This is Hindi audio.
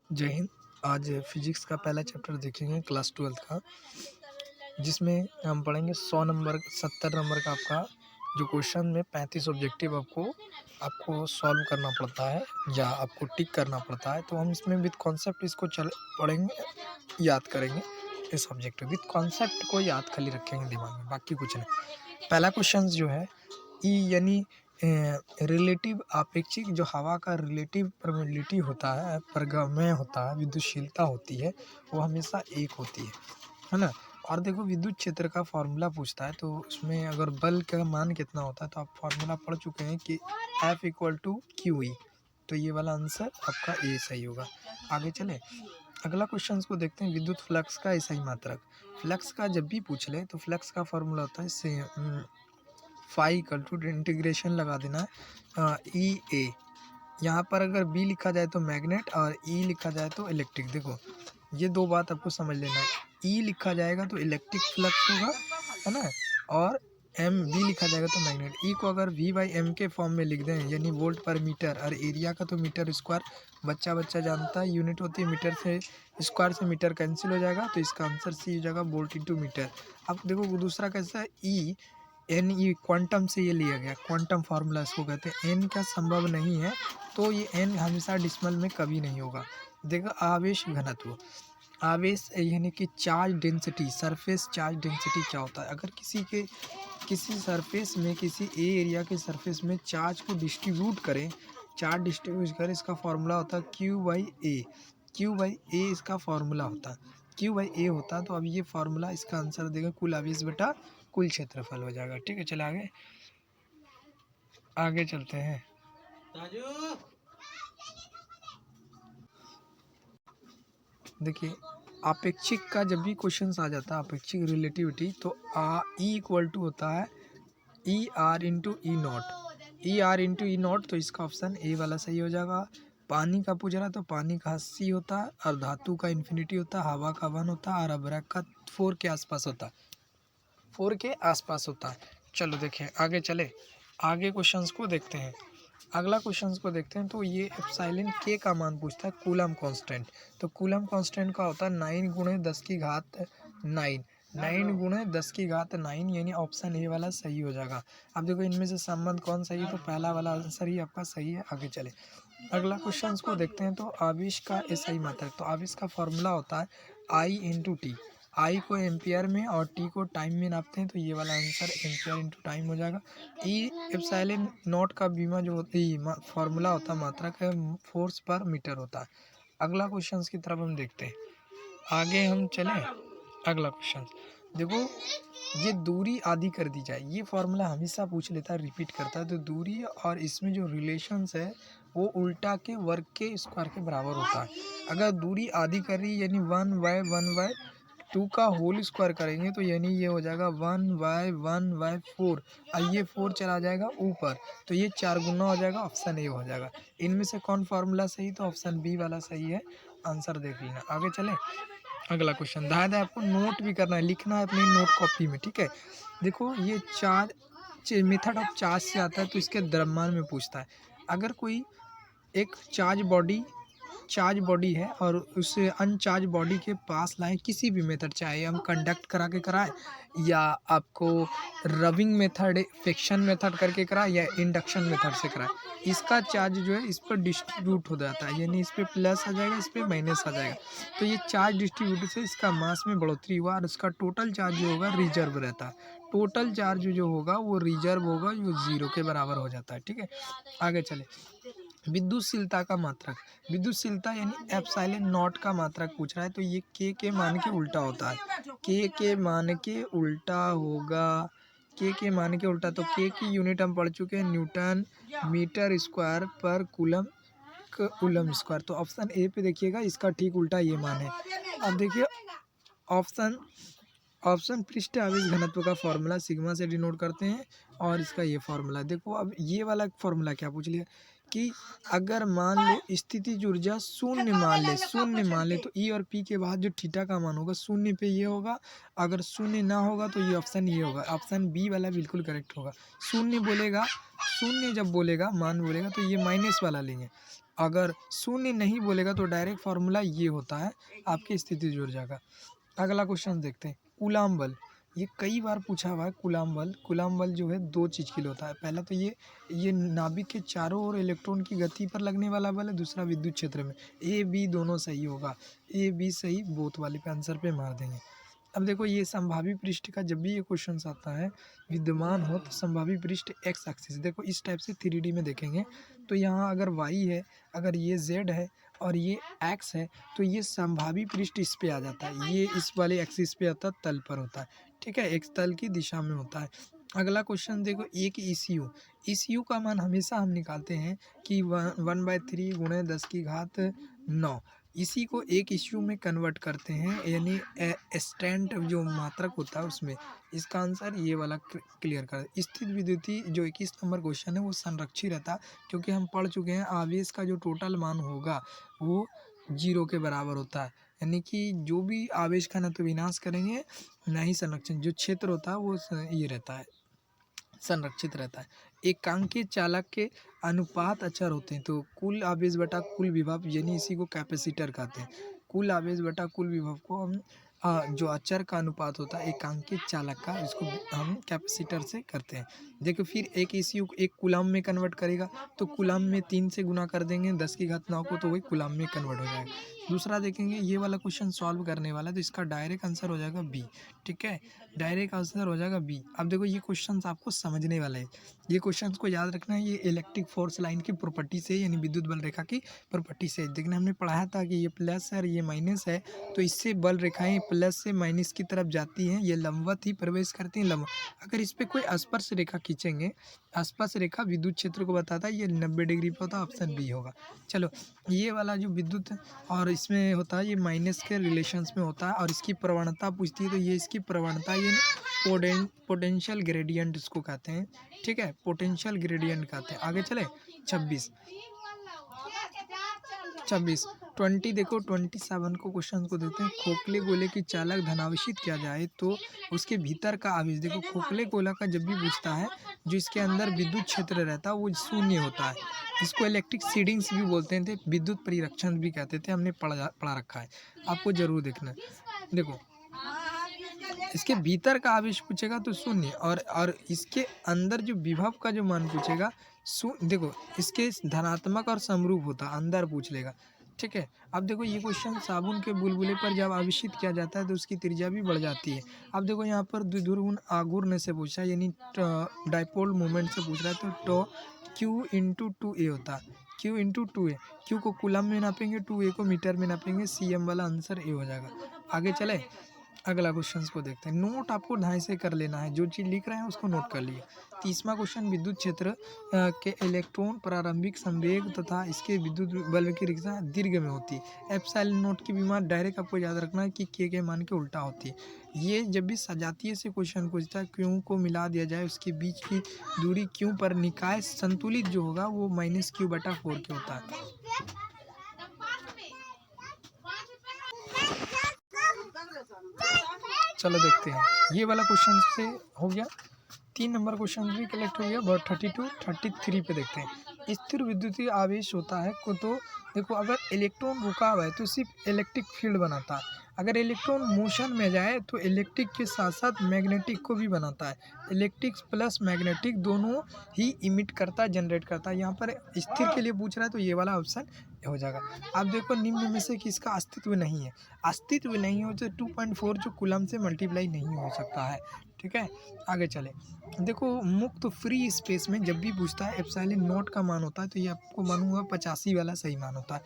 जय हिंद। आज फिजिक्स का पहला चैप्टर देखेंगे क्लास 12 का, जिसमें हम पढ़ेंगे 100 नंबर 70 नंबर का आपका जो क्वेश्चन में 35 ऑब्जेक्टिव आपको सॉल्व करना पड़ता है या आपको टिक करना पड़ता है। तो हम इसमें विद कॉन्सेप्ट इसको पढ़ेंगे, याद करेंगे। इस ऑब्जेक्ट विद कॉन्सेप्ट को याद खाली रखेंगे दिमाग में, बाकी कुछ नहीं। पहला क्वेश्चन जो है ई यानी रिलेटिव आपेक्षिक, जो हवा का रिलेटिव परमेबिलिटी होता है, परगम्य होता है, विद्युतशीलता होती है, वो हमेशा एक होती है ना। और देखो विद्युत क्षेत्र का फॉर्मूला पूछता है, तो उसमें अगर बल का मान कितना होता है तो आप फॉर्मूला पढ़ चुके हैं कि F = QE। तो ये वाला आंसर आपका ए सही होगा। आगे चले, अगला क्वेश्चन को देखते हैं। विद्युत फ्लक्स का सही मात्रक। फ्लक्स का जब भी पूछ ले तो फ्लक्स का फॉर्मूला होता है फाई = इंटीग्रेशन लगा देना है ई ए। यहाँ पर अगर बी लिखा जाए तो मैग्नेट और ई लिखा जाए तो इलेक्ट्रिक। देखो ये दो बात आपको समझ लेना है। ई लिखा जाएगा तो इलेक्ट्रिक फ्लक्स होगा, है ना, और एम बी लिखा जाएगा तो मैग्नेट। ई को अगर V/m के फॉर्म में लिख दें, यानी वोल्ट पर मीटर, और एरिया का तो मीटर स्क्वायर बच्चा जानता है, यूनिट होती है मीटर से, स्क्वायर से मीटर कैंसिल हो जाएगा, तो इसका आंसर सी हो जाएगा, वोल्ट इंटू मीटर। अब देखो दूसरा कैसा है, ई एन ई क्वांटम से ये लिया गया, क्वांटम फार्मूला इसको कहते हैं। एन का संभव नहीं है, तो ये एन हमेशा डिसिमल में कभी नहीं होगा। देखो आवेश घनत्व, आवेश यानी कि charge density, surface charge density क्या होता है। अगर किसी सरफेस में, किसी ए एरिया के सरफेस में चार्ज को डिस्ट्रीब्यूट करें, इसका फॉर्मूला होता है Q/A। Q/A इसका फॉर्मूला होता है, Q/A होता है। तो अब ये फॉर्मूला इसका आंसर देगा कुल आवेश बटा कुल क्षेत्रफल हो जाएगा। ठीक है, चले आगे चलते हैं। देखिए आपेक्षिक का जब भी क्वेश्चन आ जाता है, आपेक्षिक रिलेटिविटी, तो ई इक्वल टू होता है ER/E0। तो इसका ऑप्शन ए वाला सही हो जाएगा। पानी का पूछ रहा तो पानी का 80 होता है, और धातु का इन्फिनिटी होता है, हवा का 1 होता है, और अभ्रक का 4 के आसपास होता है, 4 के आसपास होता है। चलो देखें आगे चले, आगे क्वेश्चंस को देखते हैं। अगला क्वेश्चंस को देखते हैं, तो ये एप्सिलॉन के का मान पूछता है, कूलम कांस्टेंट। तो कूलम कांस्टेंट का होता है 9 × 10⁹ 9 यानी ऑप्शन ए वाला सही हो जाएगा। अब देखो इनमें से संबंध कौन सही है, तो पहला वाला आंसर ही आपका सही है। आगे चले, अगला क्वेश्चंस को देखते हैं। तो आवेश का सही मात्रक, तो आवेश का फॉर्मूला होता है I × T। आई को एम्पियर में और टी को टाइम में नापते हैं, तो ये वाला आंसर एम्पियर इंटू टाइम हो जाएगा। ई एप्सिलॉन नॉट का बीमा जो होती है फॉर्मूला होता है, मात्रा का फोर्स पर मीटर होता है। अगला क्वेश्चन की तरफ हम देखते हैं, आगे हम चलें। अगला क्वेश्चन देखो, ये दूरी आदि कर दी जाए, ये फॉर्मूला हमेशा पूछ लेता है, रिपीट करता है। तो दूरी और इसमें जो रिलेशंस है वो उल्टा के वर्ग के स्क्वायर के बराबर होता है। अगर दूरी आदि कर रही यानी 1/1/2 का होल स्क्वायर करेंगे, तो यानी ये हो जाएगा 1/1/4, और ये 4 चला जाएगा ऊपर, तो ये 4 गुना हो जाएगा, ऑप्शन ए हो जाएगा। इनमें से कौन फार्मूला सही, तो ऑप्शन बी वाला सही है। आंसर देख लेना। आगे चले, अगला क्वेश्चन दादा आपको नोट भी करना है, लिखना है अपनी नोट कॉपी में। ठीक है, देखो ये मेथड ऑफ चार्ज से आता है, तो इसके द्रव्यमान में पूछता है। अगर कोई एक चार्ज बॉडी है और उस अनचार्ज बॉडी के पास लाएं, किसी भी मेथड, चाहे हम कंडक्ट करा के कराएं, या आपको रबिंग मेथड, फ्रिक्शन मेथड करके कराएं, या इंडक्शन मेथड से कराएं, इसका चार्ज जो है इस पर डिस्ट्रीब्यूट हो जाता है, यानी इस पर प्लस आ जाएगा, इस पर माइनस आ जाएगा। तो ये चार्ज डिस्ट्रीब्यूट से इसका मास में बढ़ोतरी हुआ, और इसका टोटल चार्ज जो होगा रिजर्व रहता है। टोटल चार्ज जो होगा वो रिजर्व होगा, जो 0 के बराबर हो जाता है। ठीक है, आगे चले, विद्युतशीलता का मात्रक। विद्युतशीलता यानी एप्सिलॉन नॉट का मात्रक पूछ रहा है, तो ये के मान के उल्टा होता है, के मान के उल्टा होगा, के मान के उल्टा। तो के की यूनिट हम पढ़ चुके हैं, न्यूटन मीटर स्क्वायर पर कूलम स्क्वायर। तो ऑप्शन ए पे देखिएगा, इसका ठीक उल्टा ये मान है। अब देखिए ऑप्शन पृष्ठ आवेश घनत्व का फॉर्मूला सिग्मा से डिनोट करते हैं, और इसका ये फॉर्मूला देखो। अब ये वाला फॉर्मूला क्या पूछ लिया कि अगर मान लो स्थितिज ऊर्जा शून्य मान ले, तो ई और पी के बाद जो थीटा का मान होगा शून्य पे ये होगा, अगर शून्य ना होगा तो ये ऑप्शन ये होगा, ऑप्शन बी वाला बिल्कुल करेक्ट होगा। शून्य जब बोलेगा मान बोलेगा, तो ये माइनस वाला लेंगे, अगर शून्य नहीं बोलेगा तो डायरेक्ट फार्मूला ये होता है, आपकी स्थिति जुड़ जाएगा। अगला क्वेश्चन देखते हैं, कूलाम बल। ये कई बार पूछा हुआ है। कूलाम बल जो है दो चीज़ के लिए होता है। पहला तो ये नाभिक के चारों ओर इलेक्ट्रॉन की गति पर लगने वाला बल है, दूसरा विद्युत क्षेत्र में। ए बी दोनों सही होगा, ए बी सही, बोथ वाले पे आंसर पे मार देंगे। अब देखो ये संभावी पृष्ठ का जब भी ये क्वेश्चन आता है, विद्यमान हो तो संभावी पृष्ठ एक्स एक्सिस, देखो इस टाइप से 3D में देखेंगे तो यहाँ अगर वाई है, अगर ये जेड है और ये एक्स है, तो ये संभावी पृष्ठ इस पे आ जाता है, ये इस वाले एक्सिस पे आता है, तल पर होता है, ठीक है, एक तल की दिशा में होता है। अगला क्वेश्चन देखो, एक ECU का मान हमेशा हम निकालते हैं कि 1/3 गुणे 10 की घात 9, इसी को एक इश्यू में कन्वर्ट करते हैं, यानी स्टैंड जो मात्रक होता है उसमें। इसका आंसर ये वाला क्लियर कर। स्थित विद्युतीय जो 21 नंबर क्वेश्चन है वो संरक्षित रहता, क्योंकि हम पढ़ चुके हैं आवेश का जो टोटल मान होगा वो 0 के बराबर होता है, यानी कि जो भी आवेश का न तो विनाश करेंगे ना ही संरक्षण, जो क्षेत्र होता है वो ये रहता है, संरक्षित रहता है। एकांकीय चालक के अनुपात अचर होते हैं, तो कुल आवेश बटा कुल विभव, यानी इसी को कैपेसिटर कहते हैं। कुल आवेश बटा कुल विभव को हम जो अचर का अनुपात होता है एकांकित चालक का, इसको हम कैपेसिटर से करते हैं। देखो फिर एक ECU एक कूलाम में कन्वर्ट करेगा, तो कूलाम में 3 से गुना कर देंगे 10 की घात 9 को, तो वही कूलाम में कन्वर्ट हो जाएगा। दूसरा देखेंगे, ये वाला क्वेश्चन सॉल्व करने वाला है, तो इसका डायरेक्ट आंसर हो जाएगा बी, ठीक है, डायरेक्ट आंसर हो जाएगा बी। अब देखो ये क्वेश्चन आपको समझने वाला है, ये क्वेश्चन को याद रखना है, ये इलेक्ट्रिक फोर्स लाइन की प्रॉपर्टी से, यानी विद्युत बल रेखा की प्रॉपर्टी से। देखना हमने पढ़ाया था कि ये प्लस है और ये माइनस है, तो इससे बल रेखाएं प्लस से माइनस की तरफ जाती हैं, ये लंबवत ही प्रवेश करती हैं, लंब। अगर इस पर कोई स्पर्श रेखा खींचेंगे, स्पर्श रेखा विद्युत क्षेत्र को बताता है, ये 90 डिग्री पर होता है, ऑप्शन बी होगा। चलो ये वाला जो विद्युत और इसमें होता है, ये माइनस के रिलेशंस में होता है, और इसकी प्रवणता पूछती है, तो ये इसकी प्रवणता, ये पोटेंशियल ग्रेडियंट इसको कहते हैं, ठीक है, पोटेंशियल ग्रेडियंट कहते हैं। आगे चले 26 20 देखो 27 को क्वेश्चन को देते हैं, खोखले गोले की चालक धनावेशित किया जाए तो उसके भीतर का आवेश, देखो खोखले गोला का जब भी पूछता है, जो इसके अंदर विद्युत क्षेत्र रहता है वो शून्य होता है, इसको इलेक्ट्रिक सीडिंग्स भी बोलते थे, विद्युत परिरक्षण भी कहते थे, हमने पढ़ा रखा है, आपको जरूर देखना है। देखो इसके भीतर का आवेश पूछेगा तो शून्य, और इसके अंदर जो विभव का जो मान पूछेगा देखो इसके धनात्मक और समरूप होता, अंदर पूछ लेगा, ठीक है। अब देखो ये क्वेश्चन, साबुन के बुलबुले पर जब आवेशित किया जाता है तो उसकी त्रिज्या भी बढ़ जाती है। अब देखो यहाँ पर द्विध्रुव आघूर्ण से पूछा है, यानी डाइपोल मोमेंट से पूछ रहा है, तो Q/2A होता है, Q/2A, Q को कूलम में नापेंगे, 2A को मीटर में नापेंगे, CM वाला आंसर ए हो जाएगा। आगे चले अगला क्वेश्चन को देखते हैं, नोट आपको ढाई से कर लेना है, जो चीज़ लिख रहे हैं उसको नोट कर लिए। 30वां क्वेश्चन, विद्युत क्षेत्र के इलेक्ट्रॉन प्रारंभिक संवेग तथा इसके विद्युत बल की रिक्शा दीर्घ में होती है। एप्सिलॉन नोट की बीमार डायरेक्ट आपको याद रखना है कि के मान के उल्टा होती है। ये जब भी सजातीय से क्वेश्चन पूछता है, क्यों को मिला दिया जाए, उसके बीच की दूरी क्यों पर निकाय संतुलित जो होगा वो -Q/4 के होता है। चलो देखते हैं, ये वाला क्वेश्चन से हो गया, 3 नंबर क्वेश्चन भी कलेक्ट हो गया, और 32 33 पे देखते हैं। स्थिर विद्युतीय आवेश होता है को, तो देखो अगर इलेक्ट्रॉन रुका हुआ है तो सिर्फ इलेक्ट्रिक फील्ड बनाता है, अगर इलेक्ट्रॉन मोशन में जाए तो इलेक्ट्रिक के साथ साथ मैग्नेटिक को भी बनाता है, इलेक्ट्रिक प्लस मैग्नेटिक दोनों ही इमिट करता है, जनरेट करता है। यहाँ पर स्थिर के लिए पूछ रहा है तो ये वाला ऑप्शन हो जाएगा। अब देखो निम्न में से किसका अस्तित्व नहीं है, अस्तित्व नहीं हो तो 2.4 जो कूलम से मल्टीप्लाई नहीं हो सकता है, ठीक है। आगे चले, देखो मुक्त फ्री स्पेस में जब भी पूछता है एप्सिलॉन नोट का मान होता है, तो ये आपको मालूम होगा 85 वाला सही मान होता है।